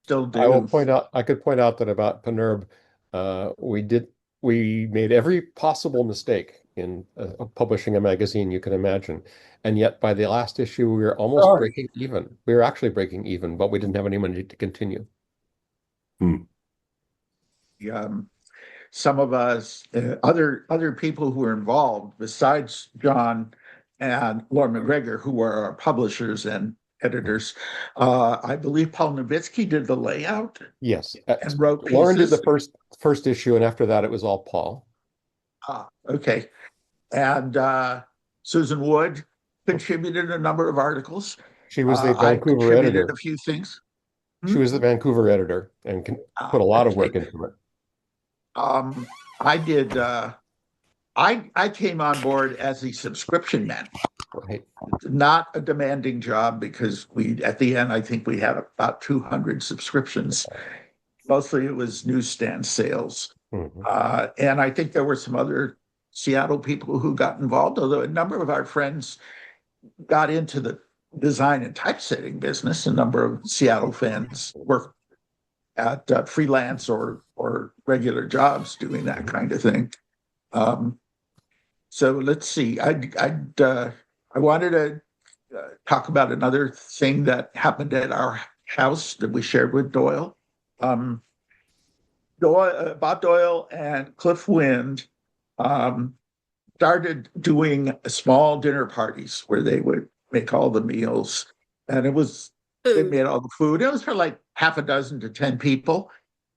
still I will do. point out, I could point out that about Panerb, we made every possible mistake in publishing a magazine you can imagine. And yet by the last issue, we were almost Sorry. breaking even. We were actually breaking even, but we didn't have any money to continue. Hmm. Um, some of us, other people who were involved, besides John and Laura McGregor, who were our publishers and editors, I believe Paul Nowitzki did the layout Yes. and wrote Lauren did pieces. the first issue, and after that, it was all Paul. Okay. And Susan Wood contributed a number of articles. She was the I Vancouver contributed a editor. few things. She Hmm? was the Vancouver editor and put a lot of Okay. work into it. I did. I came on board as a subscription man, Right. not a demanding job because we, at the end, I think we had about 200 subscriptions. Mostly it was newsstand sales. Mhm. And I think there were some other Seattle people who got involved, although a number of our friends got into the design and typesetting business. A number of Seattle fans worked at freelance or regular jobs doing that kind of thing. Um, so let's see. I wanted to talk about another thing that happened at our house that we shared with Doyle. Um, Bob Doyle and Cliff Wind um, started doing small dinner parties where they would make all the meals, and they Food. made all the food. It was for like half a dozen to 10 people,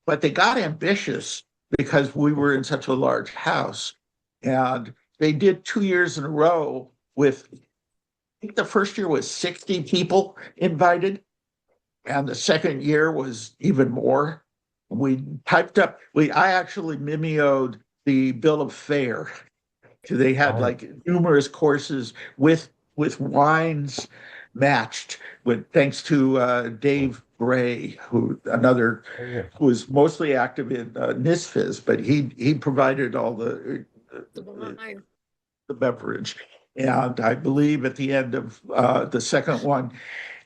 but they got ambitious because we were in such a large house. And they did 2 years in a row with, I think the first year was 60 people invited, and the second year was even more. We typed up, I actually mimeoed the bill of fare. They had Oh, like numerous courses with wines matched with thanks to Dave Gray, yeah. who was mostly active in NISFIS, but he provided all The wine. the beverage. And I believe at the end of the second one,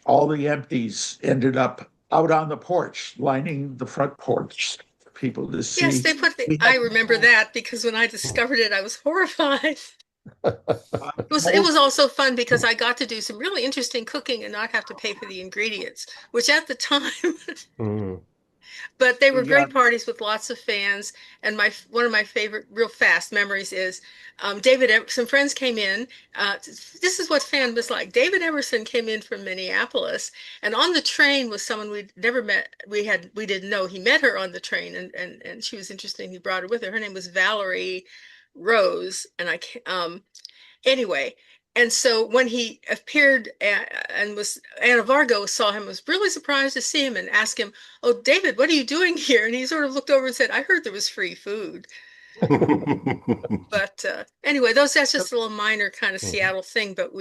all the empties ended up out on the porch, lining the front porch for people to Yes, see. they put We I had remember that because when I discovered it, I was horrified. uh, It was also fun because I got to do some really interesting cooking and not have to pay for the ingredients, which at the time, Mm. but they were the great parties with lots of fans. And one of my favorite real fast memories is some friends came in. This is what fan was like. David Emerson came in from Minneapolis, and on the train was someone we'd never met. We didn't know. He met her on the train, and she was interesting. He brought her with her. Her name was Valerie Rose, and anyway, and so when he appeared and was Anna Vargo saw him, was really surprised to see him and asked him, "Oh, David, what are you doing here?" And he sort of looked over and said, "I heard there was free food." But anyway, that's just a little minor kind of Mhm. Seattle thing. But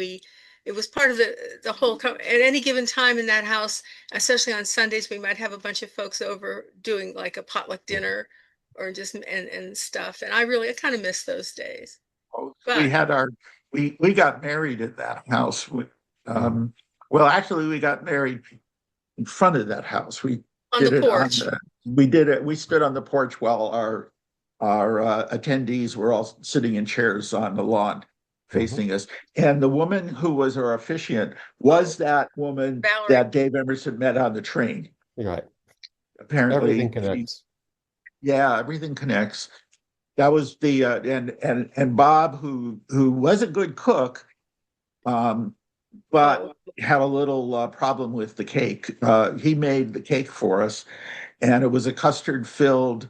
it was part of the whole. At any given time in that house, especially on Sundays, we might have a bunch of folks over doing like a potluck dinner or just and stuff. And I kind of miss those days. we But had our we got married at that house. Mhm. Um, well, actually, we got married in front of that house. on the Did it on porch. the we did it. We stood on the porch while our attendees were all sitting in chairs on the lawn Mhm. facing us. And the woman who was our officiant Oh, was that woman Valerie. that Dave Emerson met on the train. You're right. Everything Apparently, connects. yeah, everything connects. That was the and Bob, who was a good cook, um, but Oh, had a little problem with the cake. He made the cake for us, and it was a custard filled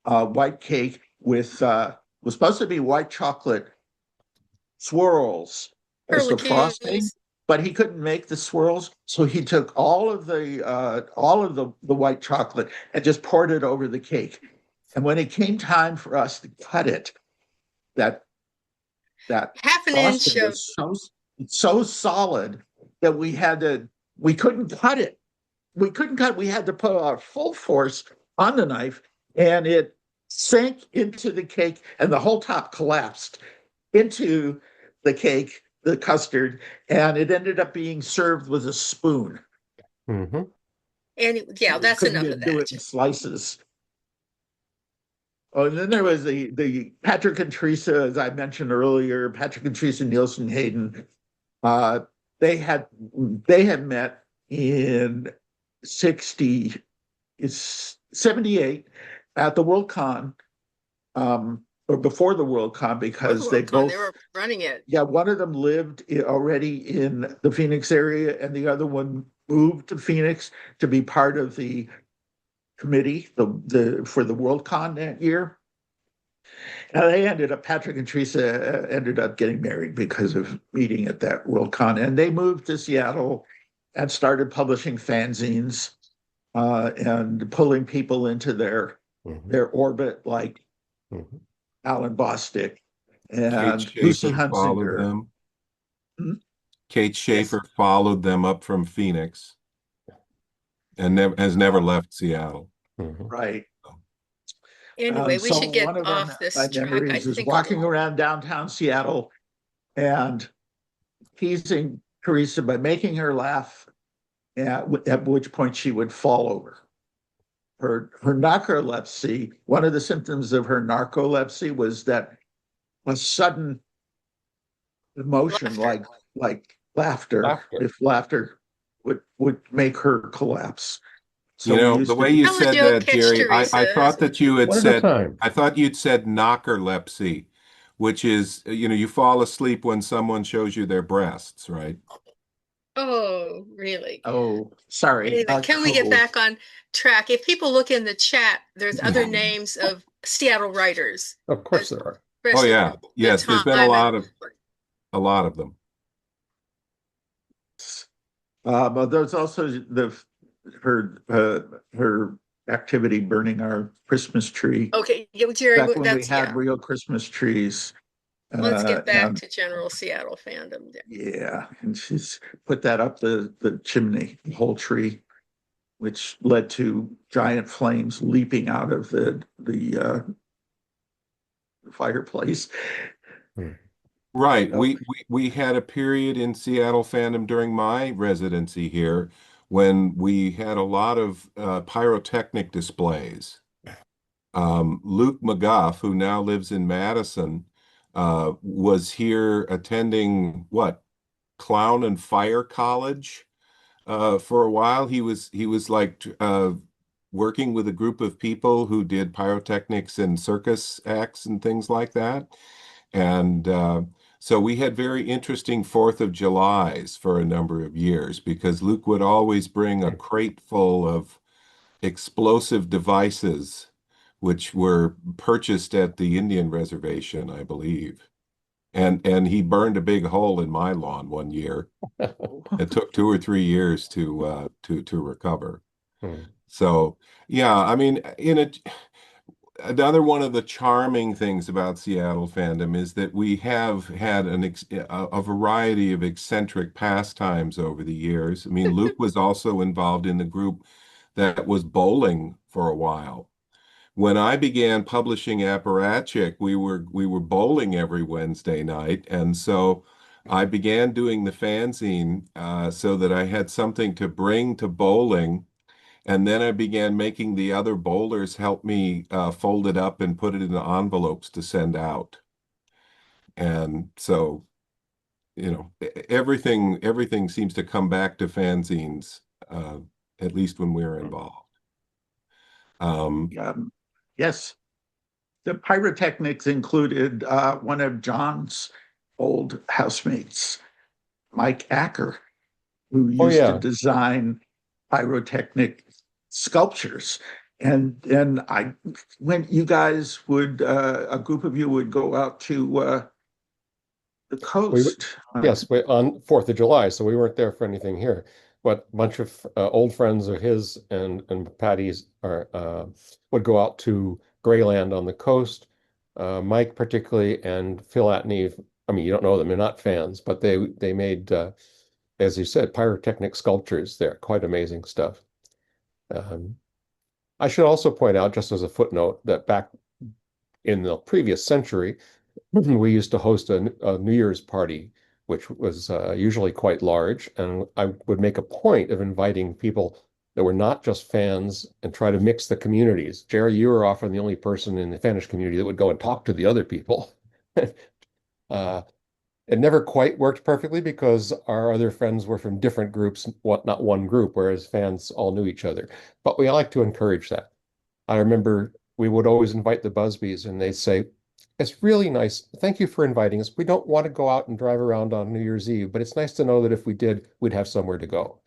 white cake with was supposed to be white chocolate swirls as the frosting, curlicues. but he couldn't make the swirls, so he took all of the white chocolate and just poured it over the cake. And when it came time for us to cut it, that that Half an inch frosting of was so solid that we couldn't cut it. We couldn't cut. We had to put our full force on the knife, and it sank into the cake, and the whole top collapsed into the cake, the custard, and it ended up being served with a spoon. Hmm. And yeah, You that's enough of couldn't do that. it in slices. Oh, and then there was the Patrick and Teresa, as I mentioned earlier, Patrick and Teresa Nielsen Hayden. Uh, they had met in 78 at the Worldcon, or before the Worldcon, Or the because they Worldcon, they both, were running it. yeah, one of them lived already in the Phoenix area, and the other one moved to Phoenix to be part of the committee for the Worldcon that year. And they ended up, Patrick and Teresa ended up getting married because of meeting at that Worldcon. And they moved to Seattle and started publishing fanzines and pulling people into their orbit, like Alan Bostic Kate and Lucy Schaefer followed Hunsinger. them. Hmm? Kate Yes. Schaefer followed them up from Phoenix and has never left Seattle. Right. Anyway, we So should get one of off my this track, I memories is think, a walking little. around downtown Seattle and teasing Teresa by making her laugh, at which point she would fall over. Her narcolepsy, one of the symptoms of her narcolepsy was that a sudden emotion, Laughter. like laughter, if laughter would make her collapse. So You we know, used the to way you Tell a said joke, that, catch Jerry, I thought Teresa's. that you had One at a said, time. I thought you'd said knockerlepsy, which is, you fall asleep when someone shows you their breasts, right? Oh, really? Oh, sorry, Anyway, can we get cold. back on track? If people look in the chat, there's other names of Seattle writers, Of course there are. Oh especially yeah. from the Yes, there's been time. a lot of them. But there's also her activity burning our Christmas tree Okay, yeah, Jerry, back when we that's, had yeah. real Christmas trees. Let's get back And to general Seattle fandom. yeah, and she's put that up the chimney, the whole tree, which led to giant flames leaping out of the fireplace. Right. Oh, We had a period in Seattle fandom during my residency here when we had a lot of pyrotechnic displays. Luke McGough, who now lives in Madison, was here attending what, Clown and Fire College for a while. He was like working with a group of people who did pyrotechnics and circus acts and things like that. And so we had very interesting 4th of Julys for a number of years because Luke would always bring a crate full of explosive devices, which were purchased at the Indian reservation, I believe. And he burned a big hole in my lawn one year. It took 2 or 3 years to recover. So yeah, I mean, another one of the charming things about Seattle fandom is that we have had a variety of eccentric pastimes over the years. I mean, Luke was also involved in the group that was bowling for a while. When I began publishing Apparatchik, we were bowling every Wednesday night, and so I began doing the fanzine so that I had something to bring to bowling. And then I began making the other bowlers help me fold it up and put it in the envelopes to send out. And so, everything seems to come back to fanzines, at least when we're involved. yes, the pyrotechnics included one of John's old housemates, Mike Acker, who used to design pyrotechnic sculptures. And when you guys would, a group of you would go out to the coast. Yes, on 4th of July, so we weren't there for anything here. But a bunch of old friends of his and Patty's would go out to Grayland on the coast. Mike particularly and Phil Atney. I mean, you don't know them; they're not fans, but they made, as you said, pyrotechnic sculptures. They're quite amazing stuff. I should also point out, just as a footnote, that back in the previous century, we used to host a New Year's party, which was usually quite large, and I would make a point of inviting people that were not just fans and try to mix the communities. Jerry, you were often the only person in the fannish community that would go and talk to the other people. It never quite worked perfectly because our other friends were from different groups, not one group, whereas fans all knew each other. But we like to encourage that. I remember we would always invite the Busbys and they'd say, it's really nice. Thank you for inviting us. We don't want to go out and drive around on New Year's Eve, but it's nice to know that if we did, we'd have somewhere to go.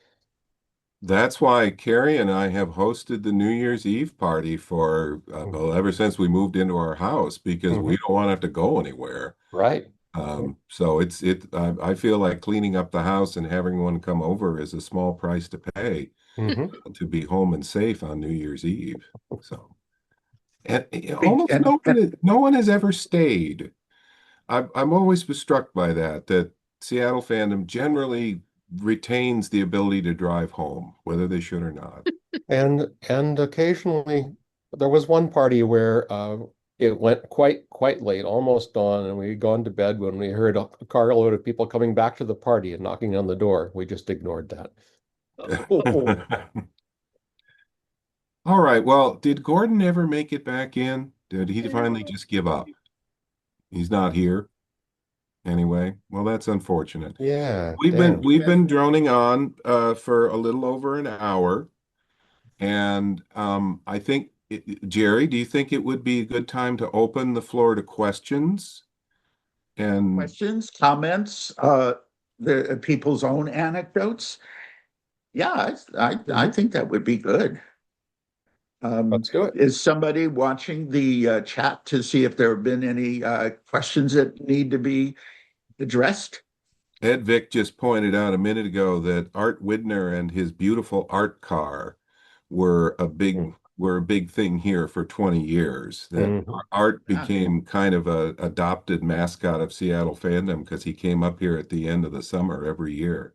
That's why Carrie and I have hosted the New Year's Eve party for, well, ever since we moved into our house, because we don't want to have to go anywhere. Right. So I feel like cleaning up the house and having one come over is a small price to pay to be home and safe on New Year's Eve. So, and almost no one has ever stayed. I'm always struck by that Seattle fandom generally retains the ability to drive home, whether they should or not. And occasionally there was one party where it went quite late, almost dawn, and we had gone to bed when we heard a carload of people coming back to the party and knocking on the door. We just ignored that. All right. Well, did Gordon ever make it back in? Did he finally just give up? He's not here. Anyway, well, that's unfortunate. Yeah. We've been droning on for a little over an hour. And I think, Jerry, do you think it would be a good time to open the floor to questions? And questions, comments, the people's own anecdotes. Yeah, I think that would be good. Let's do it. Is somebody watching the chat to see if there have been any questions that need to be addressed? Ed Vick just pointed out a minute ago that Art Widner and his beautiful art car were a big thing here for 20 years. That Art became kind of a adopted mascot of Seattle fandom because he came up here at the end of the summer every year.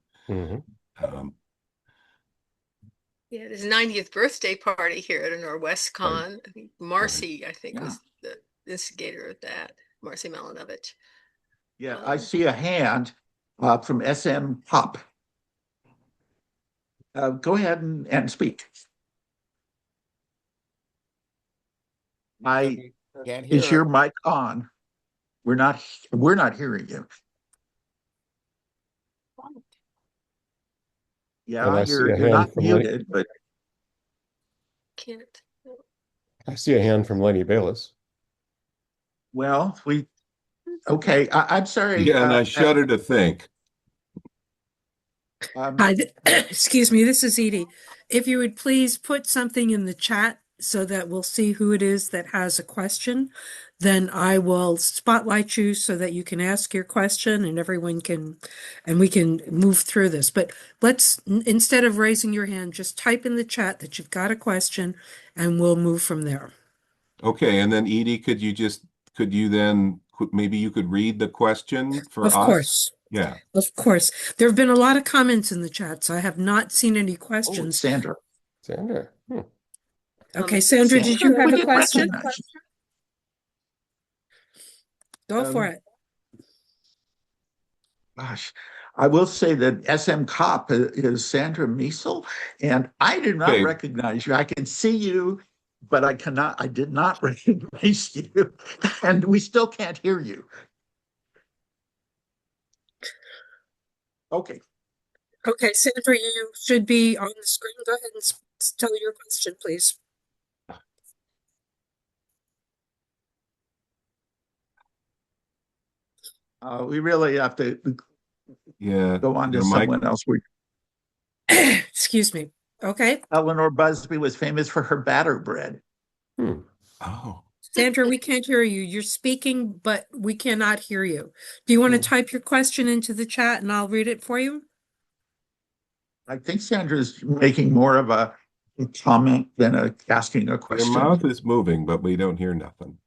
Yeah, his 90th birthday party here at a Norwest Con. I think Marcy, was the instigator of that. Marcy Malinovich. Yeah, I see a hand from SM Pop. Go ahead and speak. Is your mic on? We're not hearing you. Yeah, you're not muted, but can't. I see a hand from Lenny Bayless. Well, okay. I'm sorry. Yeah, and I shudder to think. Hi, excuse me, this is Edie. If you would please put something in the chat so that we'll see who it is that has a question, then I will spotlight you so that you can ask your question and we can move through this. But instead of raising your hand, just type in the chat that you've got a question and we'll move from there. Okay, and then Edie, maybe you could read the question for us? Of course. Yeah. Of course. There have been a lot of comments in the chat, so I have not seen any questions. Sandra. Okay, Sandra, did you have a question? Go for it. Gosh, I will say that SM Cop is Sandra Miesel, and I did not recognize you. I can see you, but I did not recognize you, and we still can't hear you. Okay. Okay, Sandra, you should be on the screen. Go ahead and tell your question, please. We really have to go on to someone else. Excuse me. Okay. Eleanor Busby was famous for her batter bread. Oh. Sandra, we can't hear you. You're speaking, but we cannot hear you. Do you want to type your question into the chat and I'll read it for you? I think Sandra's making more of a comment than asking a question. Your mouth is moving, but we don't hear nothing.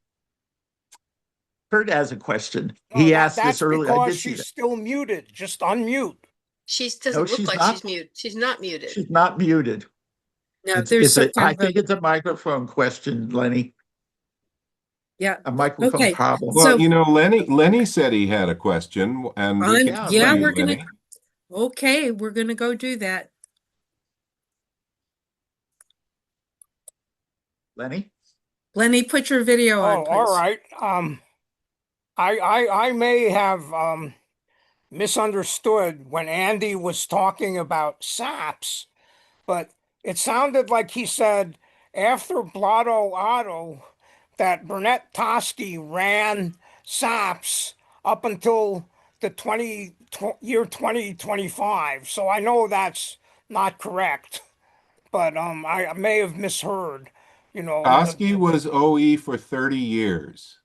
Kurt has a question. He asked this earlier. That's because she's still muted. Just unmute. She doesn't look like she's muted. She's not muted. She's not muted. No, I think it's a microphone question, Lenny. Yeah. A microphone problem. Well, Lenny said he had a question, and we're gonna go do that. Lenny? Lenny, put your video on, Oh, all please. right. I may have misunderstood when Andy was talking about SAPs, but it sounded like he said after Blotto Otto that Burnett Toschi ran SAPs up until the year 2025. So I know that's not correct, but I may have misheard. You know, Oski was OE for 30 years.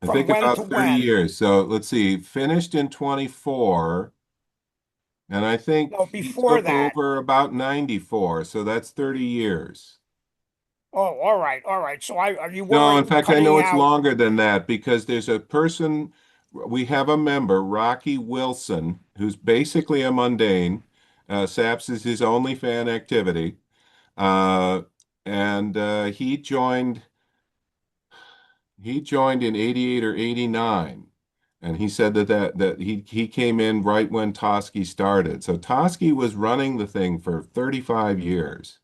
I from think when to about 30 when? years. So let's see, finished in 24. And I think No, he before took that. over about 94. So that's 30 years. Oh, all right, all right. So you No, in weren't fact, I know cutting it's out. longer than that because there's a person, we have a member, Rocky Wilson, who's basically a mundane. SAPS is his only fan activity. Uh, and he joined in 88 or 89. And he said that he came in right when Toschi started. So Toschi was running the thing for 35 years.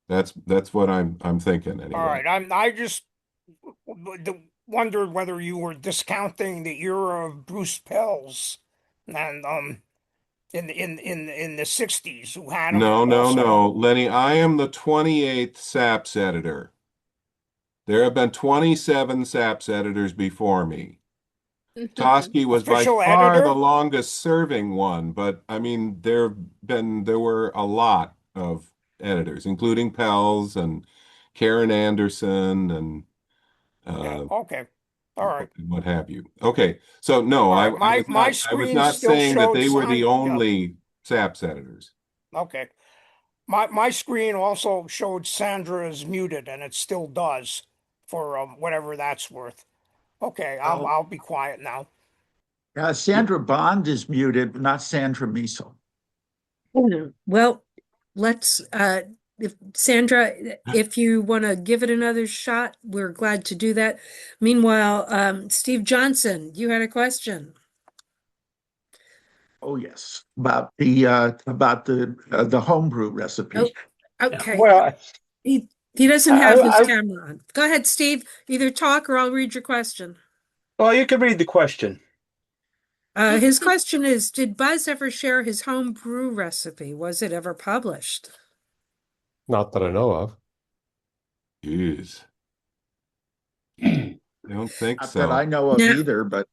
That's what I'm thinking All anyway. right, I just wondered whether you were discounting the era of Bruce Pells and in the 60s who had him No, no, also. no. Lenny, I am the 28th SAPS editor. There have been 27 SAPS editors before me. Toschi was by Official far the editor? longest serving one, but I mean there were a lot of editors, including Pels and Karen Anderson and Yeah, uh, okay. All right. what have you. Okay, so no, All I, right. I was My not I was screen not still saying that showed they were the Yeah, only SAPS editors. okay. My screen also showed Sandra is muted, and it still does for whatever that's worth. Okay, Well, I'll be quiet now. Sandra Bond is muted, but not Sandra Miesel. Well, let's, if Sandra, if you want to give it another shot, we're glad to do that. Meanwhile, Steve Johnson, you had a question. Oh, yes, about the homebrew recipe. Oh, okay. Well, He doesn't have his I, camera on. Go ahead, Steve. Either talk or I'll read your question. well, you can read the question. His question is, did Buzz ever share his home brew recipe? Was it ever published? Not that I know of. Jeez. I don't think Not that I so. know of No, either, but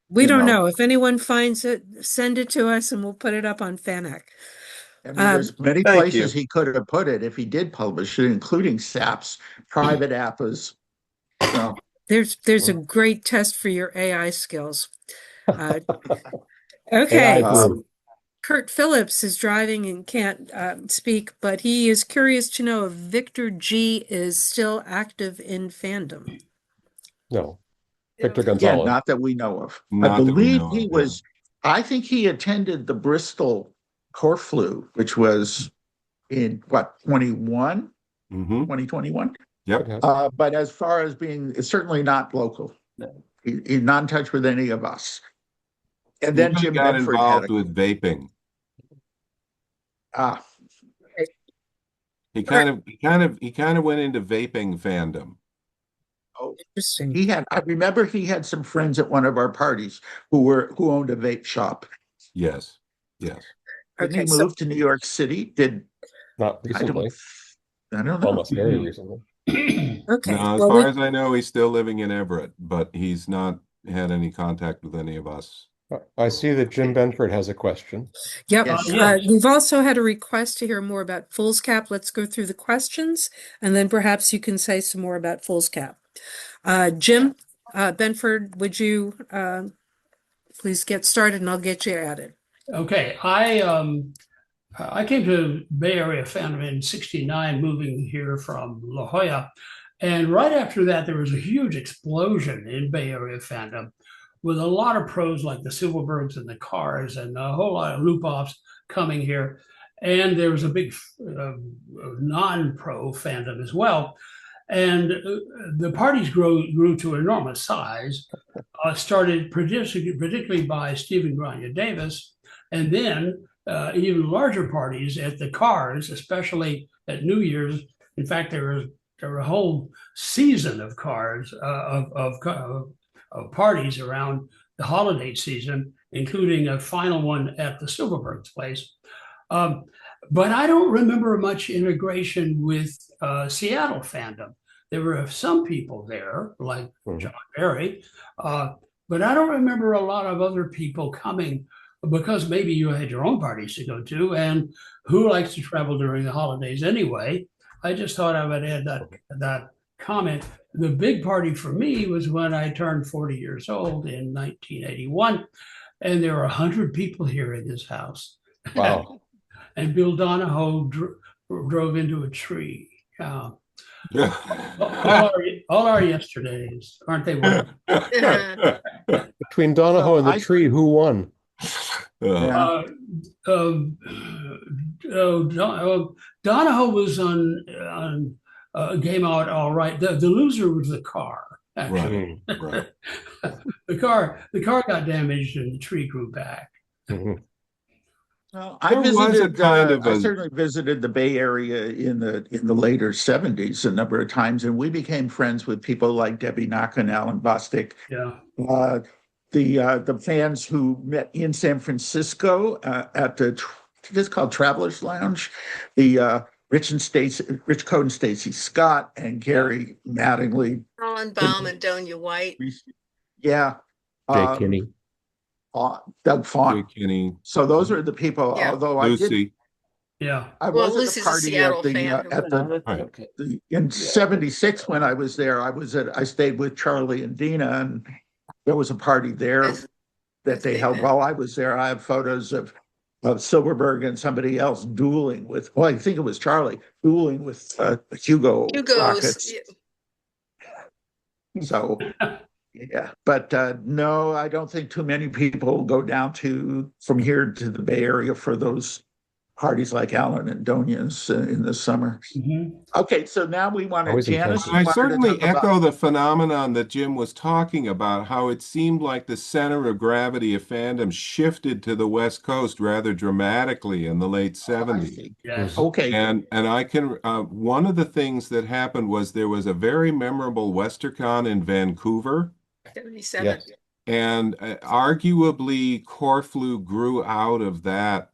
we you don't know, know. If anyone finds it, send it to us and we'll put it up on FANAC. I mean, there's many Thank you. places he could have put it if he did publish it, including SAP's, private appas. So, There's a great test for your AI skills. AI Okay. brew. Kurt Phillips is driving and can't speak, but he is curious to know if Victor G is still active in fandom. No, Victor again, Gonzalez. not that we know of. I Not that we believe know he of, yeah. was, I think he attended the Bristol Corflu, which was in what, 21, Mm-hmm. 2021? Yep. Okay. But as far as being, it's certainly not local. He's not in touch with any of us. And He then Jim got Bedford had involved with vaping. He kind of went into vaping fandom. Interesting. I remember he had some friends at one of our parties who owned a vape shop. Yes. Yes. Didn't Okay, he so move to New York City? Not I recently. don't know. Almost very recently. okay. No, as Well, far as I know, he's still living in Everett, but he's not had any contact with any of us. I see that Jim Benford has a question. yep. Yes. We've also had a request to hear more about foolscap. Let's go through the questions, and then perhaps you can say some more about foolscap. Jim Benford, would you please get started, and I'll get you added. Okay, I came to Bay Area Fandom in '69, moving here from La Jolla, and right after that, there was a huge explosion in Bay Area fandom, with a lot of pros like the Silverbergs and the Cars, and a whole lot of loop-offs coming here, and there was a big non-pro fandom as well, and the parties grew to enormous size. Started particularly by Stephen Grania Davis, and then even larger parties at the Cars, especially at New Year's In fact, there were a whole season of cars of parties around the holiday season, including a final one at the Silverberg's place. But I don't remember much integration with Seattle fandom. There were some people there, like John Barry, but I don't remember a lot of other people coming, because maybe you had your own parties to go to, and who likes to travel during the holidays anyway? I just thought I would add that comment. The big party for me was when I turned 40 years old in 1981, and there were 100 people here in this house. Wow. And Bill Donahoe drove into a tree. All our yesterdays, aren't they wonderful? Between Donahoe and the tree, who won? Donahoe was on Game Out all right. The loser was the car. Actually, Right. the car got damaged and the tree grew back. Well, There was a kind of I a- certainly visited the Bay Area in the later 70s a number of times, and we became friends with people like Debbie Knock and Alan Bostic. Yeah. The fans who met in San Francisco at it's called Travelers Lounge. The Rich Code and Stacy Scott and Gary Mattingly. Alan Baum and Donia White. Yeah. Jay Kinney. Doug Font. Jay Kinney, So those are the people. Yeah. Although Lucy. Yeah. I Well, was at the Lucy's a party Seattle fan. in '76 when I was there. I stayed with Charlie and Dina, and there was a party there Yes. that they They held met. while I was there. I have photos of Silverberg and somebody else dueling with. Well, I think it was Charlie dueling with Hugo's rockets. So. Yeah, but no, I don't think too many people go down from here to the Bay Area for those parties like Alan and Donia's in the summer. Okay, so now we want to, Always Janice. intense. I wanted to certainly talk about- echo the phenomenon that Jim was talking about, how it seemed like the center of gravity of fandom shifted to the West Coast rather dramatically in the late I 70s. see. Yes. Okay, And I can one of the things that happened was there was a very memorable WesterCon in Vancouver, 77. Yes. and arguably Corflu grew out of that.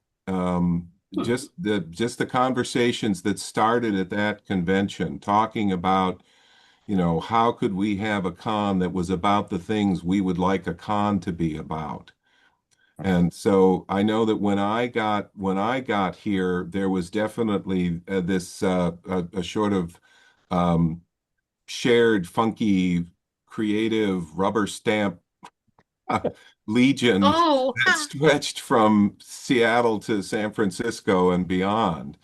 Just the conversations that started at that convention, talking about, how could we have a con that was about the things we would like a con to be about. And so I know that when I got here, there was definitely this a sort of shared, funky, creative rubber stamp legion Oh, that stretched from Seattle to San Francisco and beyond.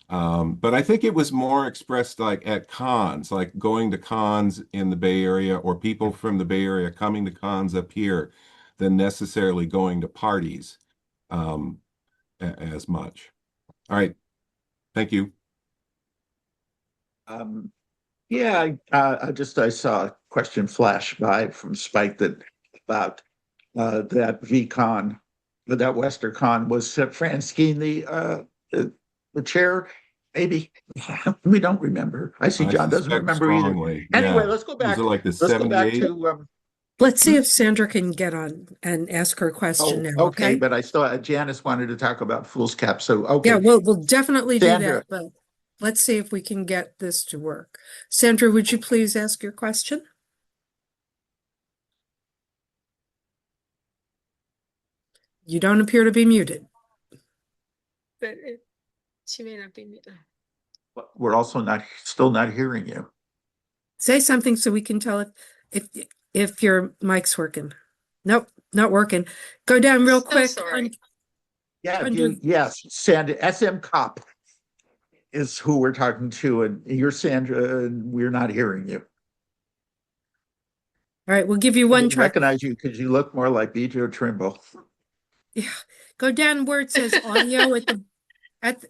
But I think it was more expressed like at cons, like going to cons in the Bay Area, or people from the Bay Area coming to cons up here, than necessarily going to parties as much. All right. Thank you. yeah, I saw a question flash by from Spike about that VCon, that WesterCon. Was Franskine the chair? Maybe. We don't remember. I see John doesn't suspect remember either. strongly. Anyway, Yeah. let's go back. Was it like the Let's go back 78? to Let's see if Sandra can get on and ask her question now, okay, okay? but I still Janice wanted to talk about foolscap. So okay. Yeah, we'll definitely do Sandra. that, but let's see if we can get this to work. Sandra, would you please ask your question? You don't appear to be muted. but she may not be. We're also still not hearing you. Say something so we can tell if your mic's working. Nope, not working. Go down real So quick. sorry. Yeah, Under- yes, Sandra, SM Cop is who we're talking to, and you're Sandra, and we're not hearing you. All right, we'll give you I one didn't try. recognize you because you look more like Bijo Trimble. Yeah, go down where it says audio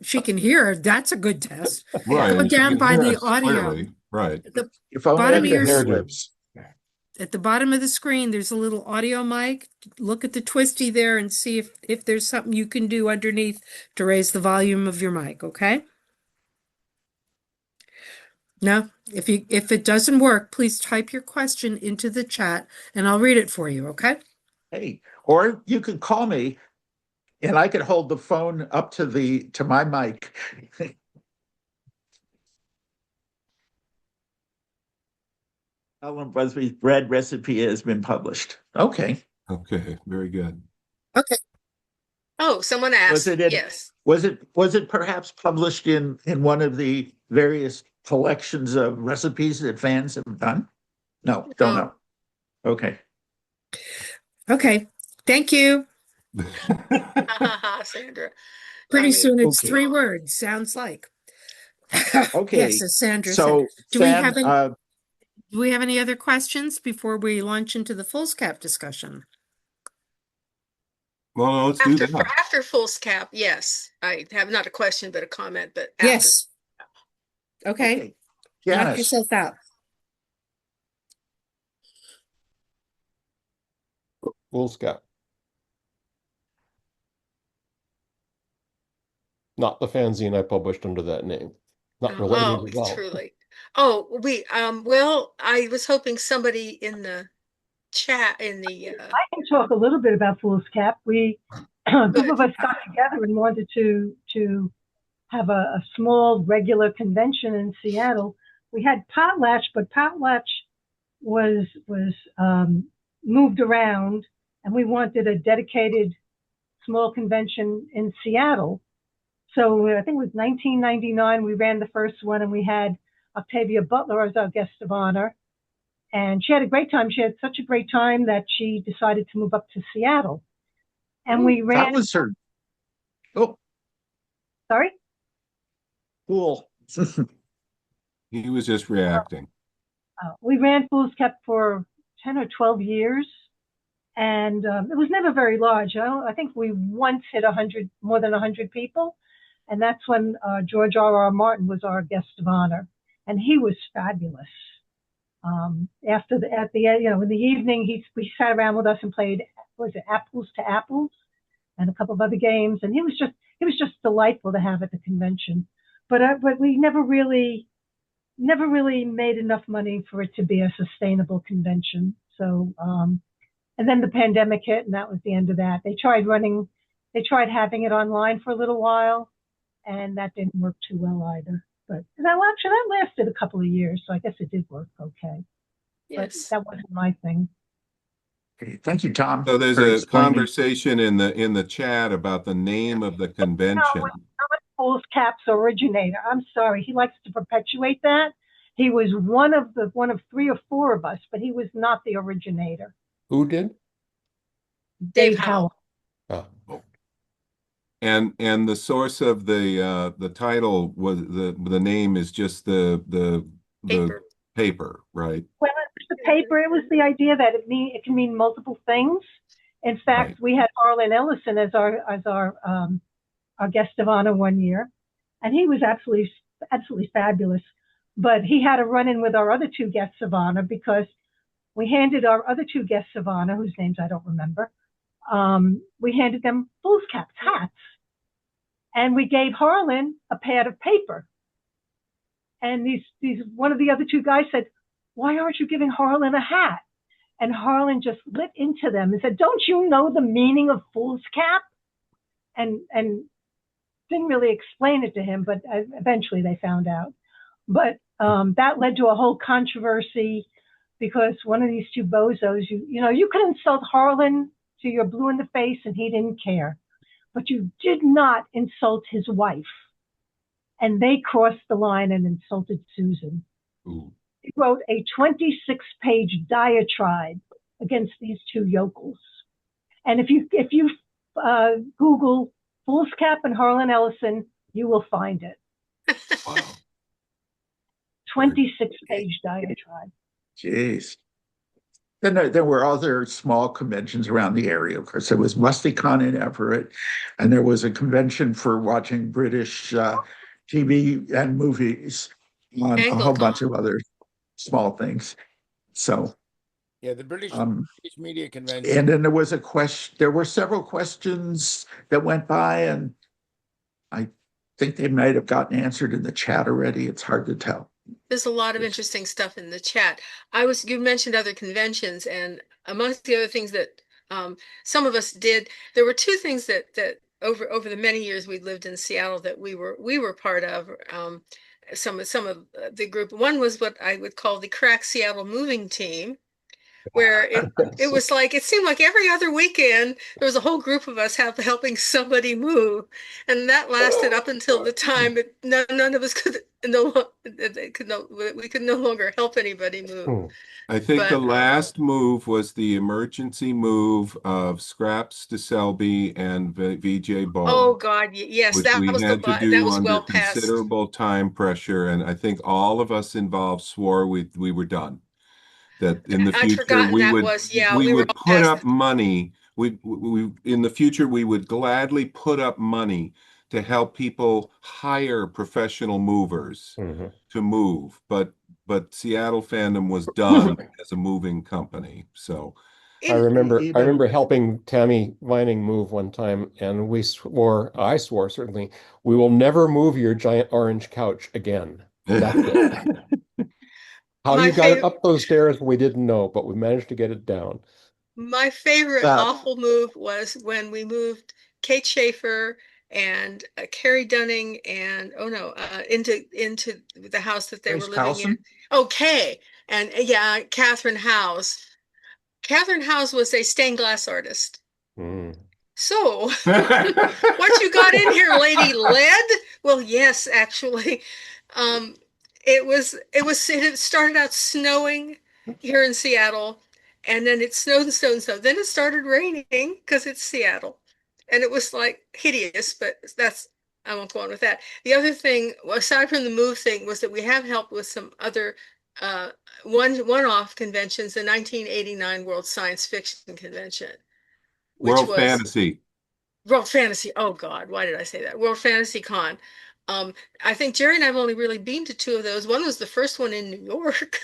she can hear. That's a good test. Right. Go and she down can by hear the us audio. clearly. Right. If only Bottom I of could your hear screen. lips. At the bottom of the screen, there's a little audio mic. Look at the twisty there and see if there's something you can do underneath to raise the volume of your mic, okay? No, if it doesn't work, please type your question into the chat and I'll read it for you, okay? Hey, or you could call me and I could hold the phone up to my mic. Ellen Busby's bread recipe has been published. Okay. Okay, very good. Okay. Oh, someone Was asked. it in, Yes. was it perhaps published in one of the various collections of recipes that fans have done? No, don't know. Okay. Okay. Thank you. Ha ha ha, Sandra. Pretty soon it's Okay. 3 words, sounds like. Okay. Yes, as Sandra said. So Do we Sam, have any other questions before we launch into the foolscap discussion? Well, no, let's do that. After foolscap, yes. I have not a question, but a comment, but after. Yes. Okay. okay. Knock Janice, yourself out. Foolscap. Not the fanzine I published under that name. Not related Oh, at all. truly. Oh, well, I was hoping somebody in the chat I can talk a little bit about foolscap. A group of us got together and wanted to have a small regular convention in Seattle. We had Potlatch, but Potlatch was moved around, and we wanted a dedicated small convention in Seattle. So I think it was 1999. We ran the first one, and we had Octavia Butler as our guest of honor. And she had a great time. She had such a great time that she decided to move up to Seattle. And we ran. that was her. Oh, Sorry? cool. He was just reacting. We ran foolscap for 10 or 12 years. And it was never very large. I think we once hit more than 100 people. And that's when George R.R. Martin was our guest of honor. And he was fabulous. In the evening, we sat around with us and played, Apples to Apples, and a couple of other games, and he was just delightful to have at the convention. But we never really made enough money for it to be a sustainable convention. So, and then the pandemic hit, and that was the end of that. They tried having it online for a little while, and that didn't work too well either. But that lasted a couple of years, so I guess it did work okay. yes. But that wasn't my thing. Okay, thank you, Tom. So there's for a explaining. conversation in the chat about the name of the convention. No, not foolscap's originator. I'm sorry, he likes to perpetuate that. He was one of 3 or 4 of us, but he was not the originator. Who did? Dave Howell. Oh. And the source of the title was the name is just the paper, right? Well, it's the paper. It was the idea that it can mean multiple things. In fact, Right. we had Harlan Ellison as our guest of honor one year, and he was absolutely fabulous. But he had a run-in with our other 2 guests of honor because we handed our other 2 guests of honor, whose names I don't remember, we handed them foolscap's hats. And we gave Harlan a pad of paper. And one of the other 2 guys said, "Why aren't you giving Harlan a hat?" And Harlan just lit into them and said, "Don't you know the meaning of foolscap?" And didn't really explain it to him, but eventually they found out. But that led to a whole controversy because one of these 2 bozos, you could insult Harlan till you're blue in the face and he didn't care. But you did not insult his wife. And they crossed the line and insulted Susan. Ooh. He wrote a 26-page diatribe against these 2 yokels. And if you Google foolscap and Harlan Ellison, you will find it. Wow. 26-page diatribe. Jeez. Then there were other small conventions around the area. Of course, there was MustyCon in Everett, and there was a convention for watching British TV and movies on a whole bunch of other small things. So, yeah, the British Media Convention. And then there was there were several questions that went by, and I think they might have gotten answered in the chat already. It's hard to tell. There's a lot of interesting stuff in the chat. You mentioned other conventions, and amongst the other things that some of us did, there were two things that over the many years we lived in Seattle that we were part of. Some of the group. One was what I would call the Crack Seattle Moving Team, where it was like it seemed like every other weekend there was a whole group of us helping somebody move, and that lasted up until the time that none of us could we could no longer help anybody move. I think the But last move was the emergency move of Scraps to Selby and VJ Bone. oh God, yes, which that we was had to that do was under well past. considerable time pressure, and I think all of us involved swore we were done. That in the I'd future forgotten we that would was, yeah, we we were would all put past up money. We in the future we would gladly put up money to help people hire professional movers to move, but Seattle Fandom was done as a moving company. So I remember Even helping Tammy Vining move one time, and I swore certainly, we will never move your giant orange couch again. That's it. How My you got it favorite up those stairs, we didn't know, but we managed to get it down. My favorite that awful move was when we moved Kate Schaefer and Carrie Dunning and into the house that they Grace were living in. Carlson. Okay, and yeah, Catherine House. Catherine House was a stained glass artist. Mm. So, what you got in here, Lady Lead? Well, yes, actually. Um, it started out snowing here in Seattle, and then it snowed and snowed and snowed. Then it started raining because it's Seattle. And it was like hideous, but I won't go on with that. The other thing, aside from the move thing, was that we have helped with some other uh one-off conventions, the 1989 World Science Fiction Convention, which World was Fantasy. World Fantasy. Oh God, why did I say that? World Fantasy Con. I think Jerry and I've only really been to two of those. One was the first one in New York,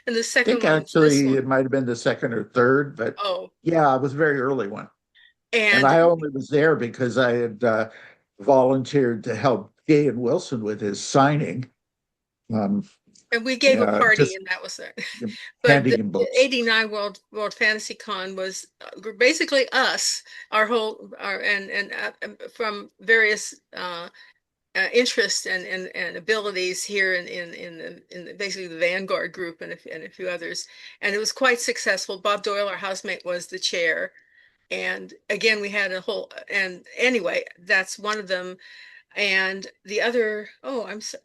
and the I second think one was this actually one. it might have been the second or third, but Oh, yeah, it was a very early one. And and I only was there because I had volunteered to help Gay and Wilson with his signing. Um, and we gave a party, just and that was it. you know, But handing the him books. 89 World Fantasy Con was basically us, from various interests and abilities here in basically the Vanguard Group and a few others, and it was quite successful. Bob Doyle, our housemate, was the chair, and again we had a whole. And anyway, that's one of them, and the other. Oh, I'm so.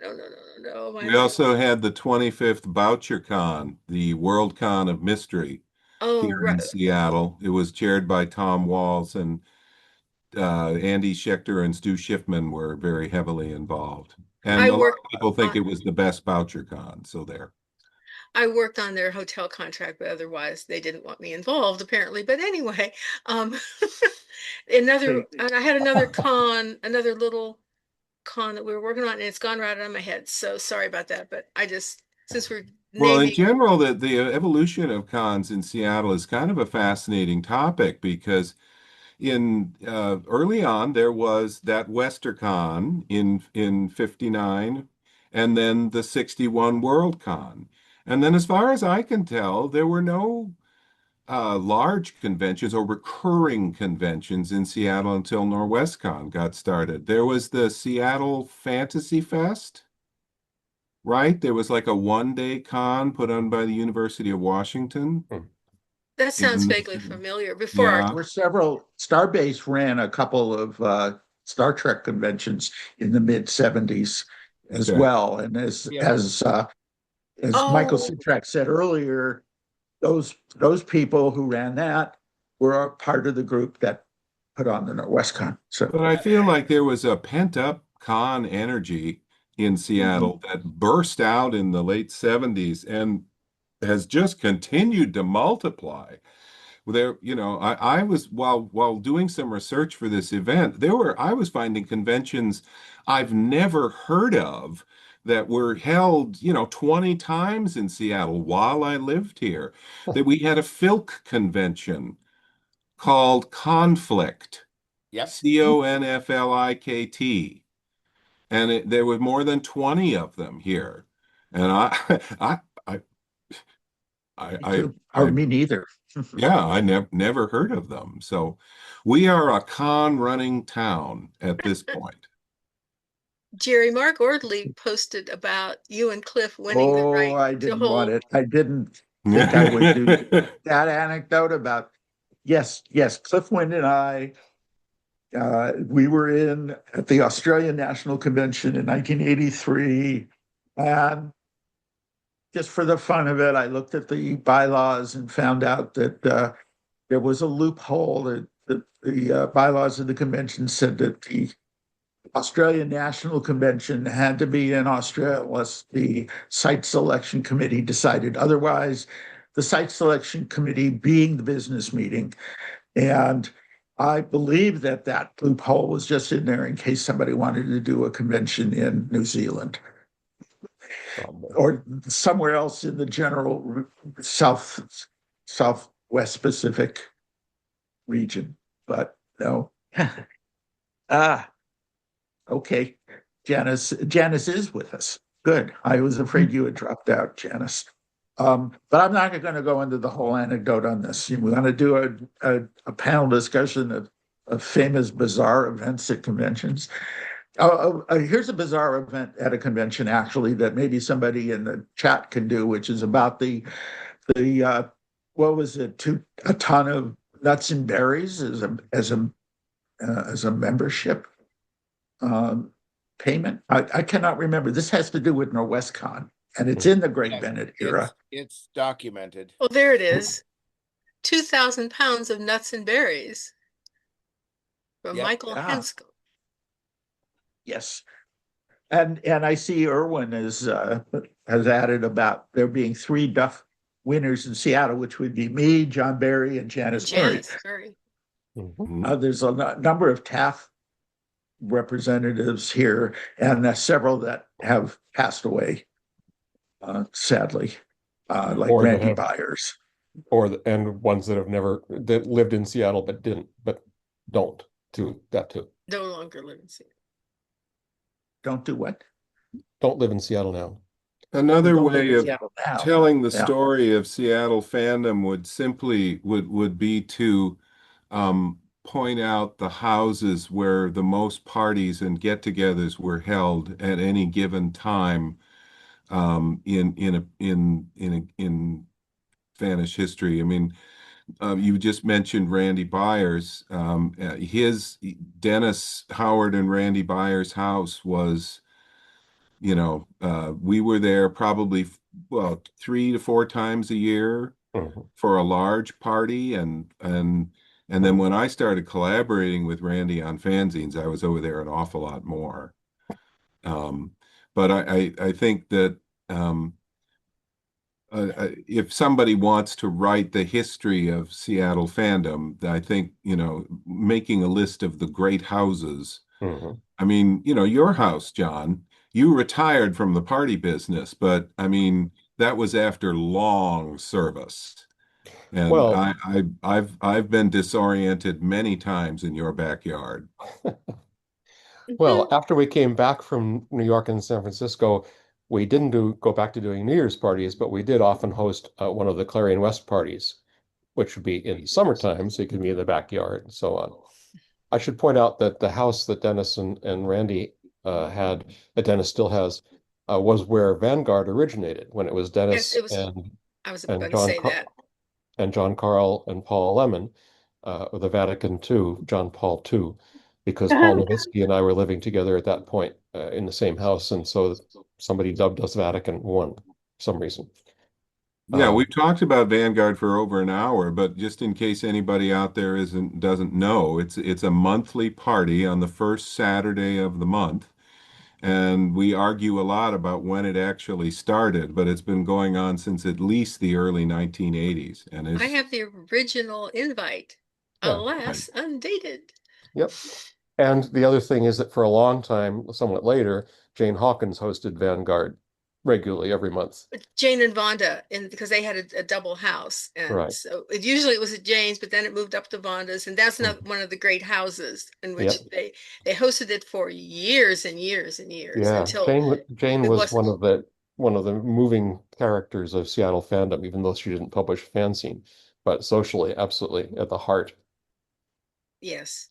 Oh, no. We also had the 25th Boucher Con, the World Con of Mystery Oh, here in right. Seattle. It was chaired by Tom Walls, and Andy Schechter and Stu Schiffman were very heavily involved. And I a lot worked of people think on it was the best Boucher Con, so there. I worked on their hotel contract, but otherwise they didn't want me involved apparently. But anyway, and I had another little con that we were working on, and it's gone right out of my head. So sorry about that. But since we're Well, in naming, general, the evolution of cons in Seattle is kind of a fascinating topic because in early on there was that WesterCon in 59 and then the 61 WorldCon. And then as far as I can tell, there were no large conventions or recurring conventions in Seattle until NorwestCon got started. There was the Seattle Fantasy Fest, right? There was like a one-day con put on by the University of Washington. that sounds And vaguely familiar. Before our yeah, There were several. Starbase ran a couple of Star Trek conventions in the mid '70s as okay. well. And Yeah. as Michael Oh, Citrak said earlier, those people who ran that were a part of the group that put on the NorwestCon. So But I feel like there was a pent-up con energy in Seattle that burst out in the late 70s and has just continued to multiply. There, I was while doing some research for this event, I was finding conventions I've never heard of that were held, 20 times in Seattle while I lived here. That we had a Filk convention called Conflict, Yep. CONFLIKT, and there were more than 20 of them here. And I, Or me neither. yeah, I never heard of them. So we are a con running town at this point. Jerry, Mark Ordley posted about you and Cliff winning the Oh, right I to didn't want hold. it. I didn't think I would do that anecdote about, yes, Cliff Wind and I, we were at the Australian National Convention in 1983. And just for the fun of it, I looked at the bylaws and found out that there was a loophole that the bylaws of the convention said that the Australian National Convention had to be in Austria unless the site selection committee decided otherwise. The site selection committee being the business meeting. And I believe that that loophole was just in there in case somebody wanted to do a convention in New Zealand or somewhere else in the general Southwest Pacific region. But no. Okay. Janice is with us. Good. I was afraid you had dropped out, Janice. But I'm not going to go into the whole anecdote on this. We're going to do a panel discussion of famous bizarre events at conventions. Here's a bizarre event at a convention, actually, that maybe somebody in the chat can do, which is about the what was it, a ton of nuts and berries as a membership payment. I cannot remember. This has to do with Norwestcon, and it's in the Great Yes, Bennett era. It's documented. Well, there it is. 2,000 pounds of nuts and berries from Yep. Michael Yeah. Henskell. Yes. And I see Irwin has added about there being 3 Duff winners in Seattle, which would be me, John Barry, and Janice Murray. Janice Murray. There's a number of TAF representatives here, and several that have passed away, sadly, like Or that Randy have- Byers. and ones that lived in Seattle but don't too. No longer live in Seattle. Don't do what? Don't live in Seattle now. Another Don't live way in of Seattle now. telling the Yeah. story of Seattle fandom would be to point out the houses where the most parties and get-togethers were held at any given time in Fannish history. I mean, you just mentioned Randy Byers. Dennis Howard and Randy Byers' house was, we were there probably 3 to 4 times a year for a large party, and then when I started collaborating with Randy on fanzines, I was over there an awful lot more. But I think that if somebody wants to write the history of Seattle fandom, I think, making a list of the great houses. I mean, your house, John, you retired from the party business, but I mean, that was after long service. And Well, I've been disoriented many times in your backyard. Well, after we came back from New York and San Francisco, we didn't go back to doing New Year's parties, but we did often host one of the Clarion West parties, which would be in summertime, so you could be in the backyard and so on. I should point out that the house that Dennis and Randy had, that Dennis still has, was where Vanguard originated, when it was Dennis Yes, it was. and I was about to John say that. and John Carl and Paul Lemon, of the Vatican II, John Paul II, because Paul Nowitzki and I were living together at that point in the same house, and so somebody dubbed us Vatican I for some reason. Yeah, we've talked about Vanguard for over an hour, but just in case anybody out there doesn't know, it's a monthly party on the first Saturday of the month. And we argue a lot about when it actually started, but it's been going on since at least the early 1980s. And I have the original invite, alas, undated. Yep. And the other thing is that for a long time, somewhat later, Jane Hawkins hosted Vanguard regularly every month. Jane and Vonda, because they had a double house, and so it was at Jane's, but then it moved up to Vonda's, and that's not one of the great houses in which they hosted it for years and years and years. Yeah, until Jane was one of one of the moving characters of Seattle fandom, even though she didn't publish a fanzine, but socially, absolutely at the heart. Yes.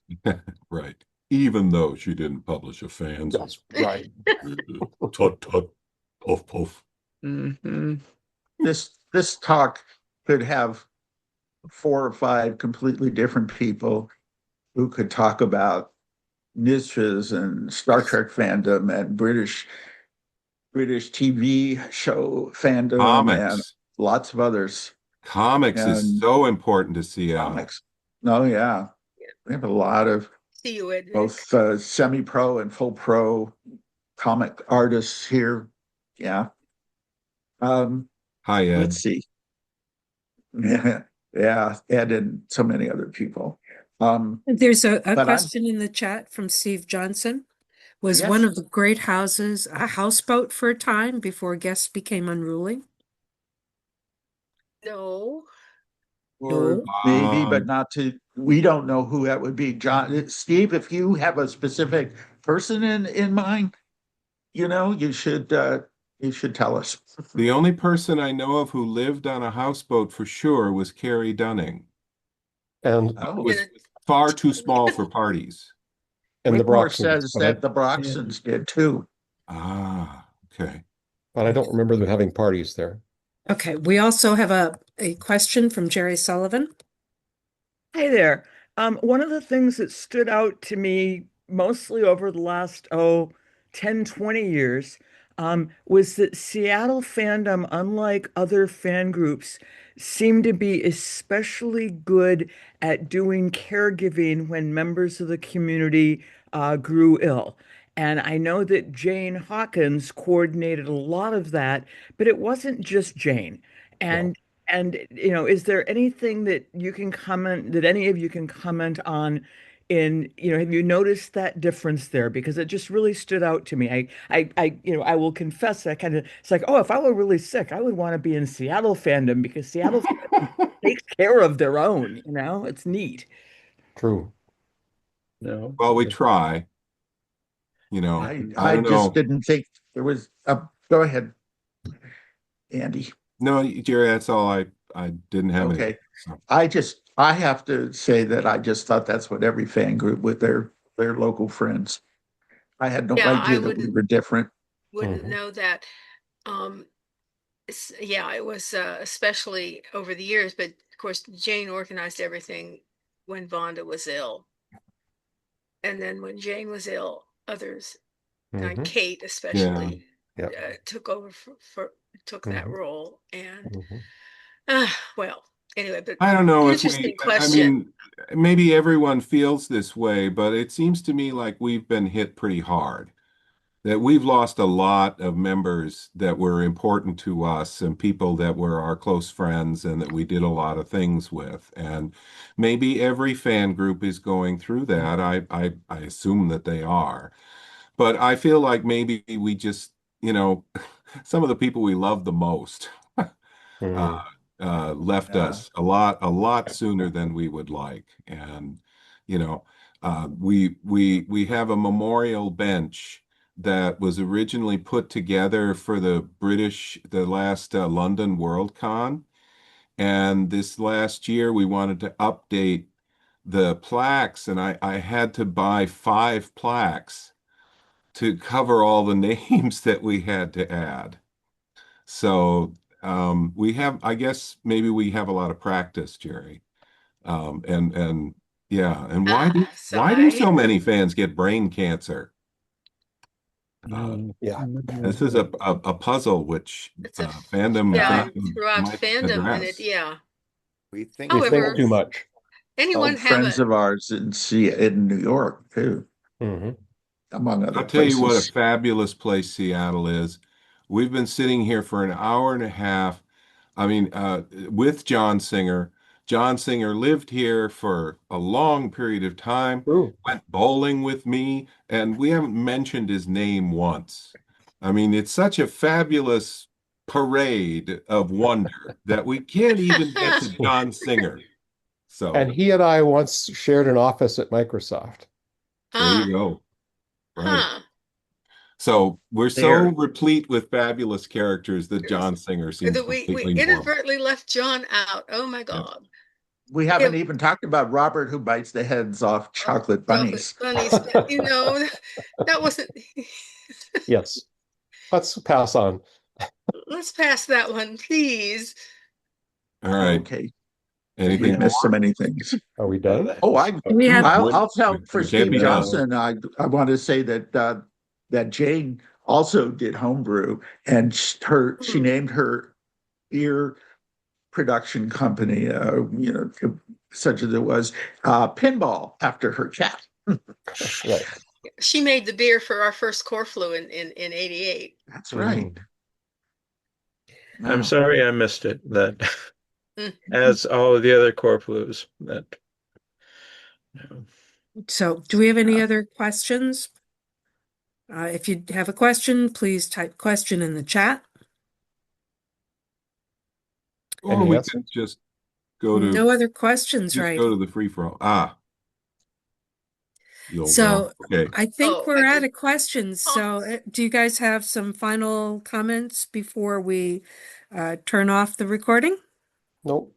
Right. Even though she didn't publish a fanzine. That's right. Tut tut. Puff puff. This talk could have 4 or 5 completely different people who could talk about niches and Star Trek fandom and British TV show fandom and Comics. lots of others. Comics is And so important to Seattle. comics. Oh yeah. We have a lot of See you, Edwin. both semi-pro and full pro comic artists here. Yeah. Hi, Ed. Let's see. Yeah, Ed and so many other people. There's a but I'm- question in the chat from Steve Johnson. Was Yes. one of the great houses a houseboat for a time before guests became unruly? No. Or maybe, but not to, we don't know who that would be. John, Steve, if you have a specific person in mind, you know, you should tell us. The only person I know of who lived on a houseboat for sure was Carrie Dunning. And Oh, Was far too small for parties. the Whitmore Broxtons, says but I, that the Broxtons did too. Ah, okay. but I don't remember them having parties there. Okay, we also have a question from Jerry Sullivan. Hey there. One of the things that stood out to me mostly over the last, 10, 20 years, was that Seattle fandom, unlike other fan groups, seemed to be especially good at doing caregiving when members of the community grew ill. And I know that Jane Hawkins coordinated a lot of that, but it wasn't just Jane. And is there anything that you can comment, that any of you can comment on have you noticed that difference there? Because it just really stood out to me. I will confess that it's like, oh, if I were really sick, I would want to be in Seattle fandom because Seattle fandom takes care of their own, it's neat. True. No. Well, we try. I I don't just know. didn't think there was go ahead, Andy. No, Jerry, that's all. I didn't have any. Okay. I have to say that I just thought that's what every fan group with their local friends. I had no Yeah, idea I that we were different. wouldn't know that. It was especially over the years, but of course Jane organized everything when Vonda was ill. And then when Jane was ill, others, and Kate especially, took over took that role. And well, anyway, but I don't know if interesting I question. mean, maybe everyone feels this way, but it seems to me like we've been hit pretty hard. That we've lost a lot of members that were important to us and people that were our close friends and that we did a lot of things with. And maybe every fan group is going through that. I assume that they are. But I feel like maybe we just, some of the people we love the most left us a lot sooner than we would like. And, we have a memorial bench that was originally put together for the last London Worldcon. And this last year, we wanted to update the plaques, and I had to buy 5 plaques to cover all the names that we had to add. So I guess maybe we have a lot of practice, Jerry. And why do so many fans get brain cancer? This is a puzzle which fandom throughout might fandom, and address. We think We However, think too much. anyone Old have friends of ours in New York too, among other I'll tell you what a places. fabulous place Seattle is. We've been sitting here for an hour and a half. I mean, with John Singer. John Singer lived here for a long period of time, went bowling with me, and we haven't mentioned his name once. I mean, it's such a fabulous parade of wonder that we can't even get to John Singer. So, And he and I once shared an office at Microsoft. there you go. Right. So we're so There. replete with fabulous characters that John Singer seems That we completely normal. inadvertently left John out. Oh my God. We haven't even talked about Robert, who bites the heads off chocolate bunnies. Bunnies, but, you know, that wasn't. Yes. Let's pass on. Let's pass that one, please. All right. Okay. Anything We missed so many things. Are we done? Oh, We have I'll tell for We can't be Steve done. Johnson. I want to say that that Jane also did homebrew, and she named her beer production company, you know, such as it was, Pinball, after her cat. Right. She made the beer for our first Corflu in '88. That's right. I'm Wow. sorry I missed it. That Mm. as all of the other Corflus that. No. So, do we have any other questions? If you have a question, please type question in the chat. Or we can just go to No other questions, just right? go to the free for all. The old So, okay. I think we're out of questions. Oh. So, do you guys have some final comments before we turn off the recording? Nope.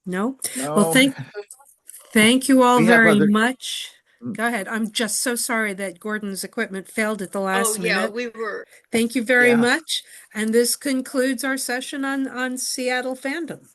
No? No. Well, thank you all We have very other- much. Go ahead. I'm just so sorry that Gordon's equipment failed at the last Oh yeah, minute. we were. Thank you very Yeah. much. And this concludes our session on Seattle fandom.